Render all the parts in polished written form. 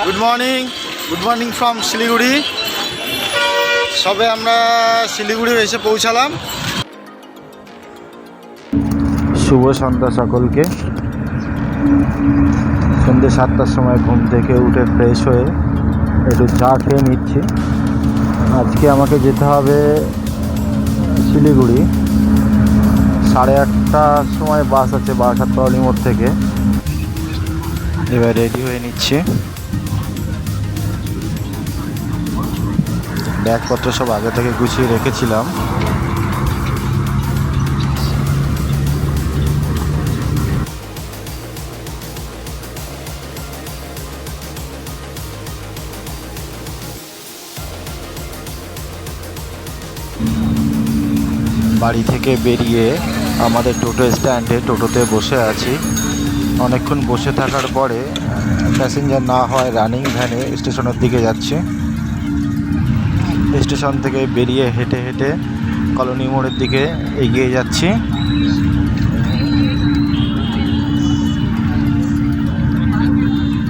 Good morning from Siliguri. সবে আমরা শিলিগুড়ি এসে পৌঁছালাম। শুভ সন্ধ্যা সকলকে। সন্ধ্যে 7টার সময় ঘুম থেকে উঠে ফ্রেশ হয়ে একটু চা খেয়ে নিচ্ছি। আজকে আমাকে যেতে হবে শিলিগুড়ি। 8:30টার সময় বাস আছে বারাসাত কলোনি মোড় থেকে। এবার রেডি হয়ে নিচ্ছি। ব্যাগপত্র সব আগে থেকে গুছিয়ে রেখেছিলাম। বাড়ি থেকে বেরিয়ে আমাদের টোটো স্ট্যান্ডে টোটোতে বসে আছি। অনেকক্ষণ বসে থাকার পরে প্যাসেঞ্জার না হয় রানিং ভ্যানে স্টেশনের দিকে যাচ্ছি। স্টেশন থেকে বেরিয়ে হেঁটে হেঁটে কলোনি মোড়ের দিকে এগিয়ে যাচ্ছি।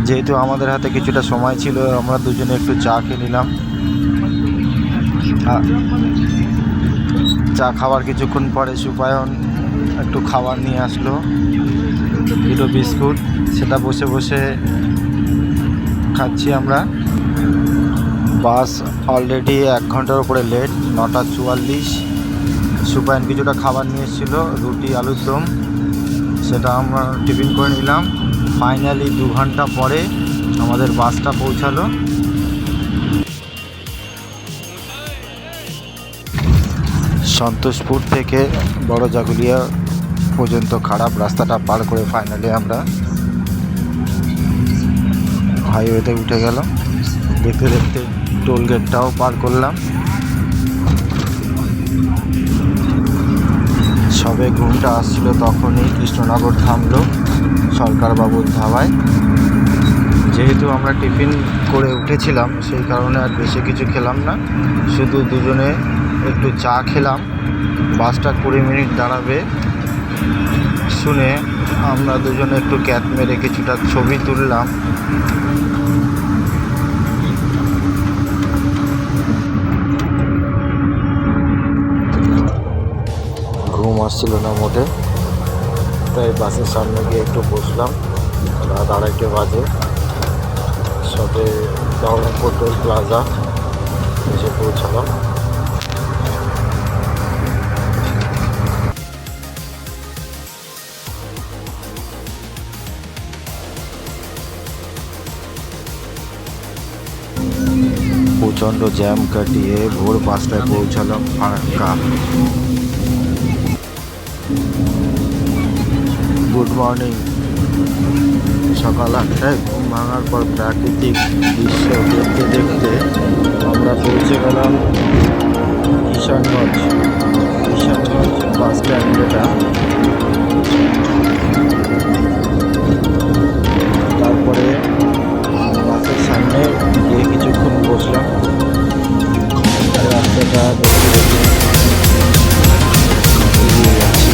যেহেতু আমাদের হাতে কিছুটা সময় ছিল, আমরা দুজনে একটু চা খেয়ে নিলাম। চা খাওয়ার কিছুক্ষণ পরে সুপায়ন একটু খাবার নিয়ে আসলো, দুটো বিস্কুট। সেটা বসে বসে খাচ্ছি আমরা। বাস অলরেডি 1 ঘন্টার উপরে লেট, 9:44। সুপায়ন কিছুটা খাবার নিয়ে এসেছিল, রুটি আলুর দম, সেটা আমরা টিফিন করে নিলাম। ফাইনালি 2 ঘন্টা পরে আমাদের বাসটা পৌঁছালো। সন্তোষপুর থেকে বড় জাগুলিয়া পর্যন্ত খারাপ রাস্তাটা পার করে ফাইনালি আমরা হাইওয়েতে উঠে গেলাম। দেখতে দেখতে টোল গেটটাও পার করলাম। সবে ঘুমটা আসছিল, তখনই কৃষ্ণনগর থামলো সরকারবাবুর ধাবায়। যেহেতু আমরা টিফিন করে উঠেছিলাম, সেই কারণে আর বেশি কিছু খেলাম না, শুধু দুজনে একটু চা খেলাম। বাসটা 20 মিনিট দাঁড়াবে শুনে আমরা দুজনে একটু ক্যাট মেরে কিছুটা ছবি তুললাম। ঘুম আসছিল না মোটে, তাই বাসের সামনে গিয়ে একটু বসলাম। রাত 2:30 বাজে। সবে দহরমপুর টোল প্লাজা এসে পৌঁছালাম। প্রচণ্ড জ্যাম কাটিয়ে ভোর 5টায় পৌঁছালাম ফারাক্কা। Good morning. সকাল 8টায় ঘুম ভাঙার পর প্রাকৃতিক দৃশ্য দেখতে দেখতে আমরা পৌঁছে গেলাম ঈশানগঞ্জ বাস স্ট্যান্ড। যেটা তারপরে বাসের সামনে গিয়ে কিছুক্ষণ বসলাম। রাস্তাটা দেখতে দেখতে এগিয়ে যাচ্ছি।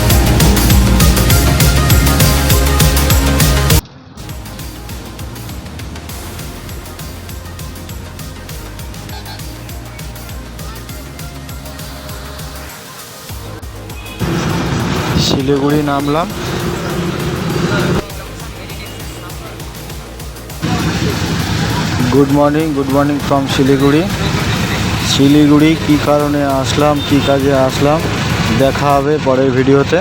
শিলিগুড়ি নামলাম। Good morning from Siliguri. কী কারণে আসলাম, কী কাজে আসলাম দেখা হবে পরের ভিডিওতে।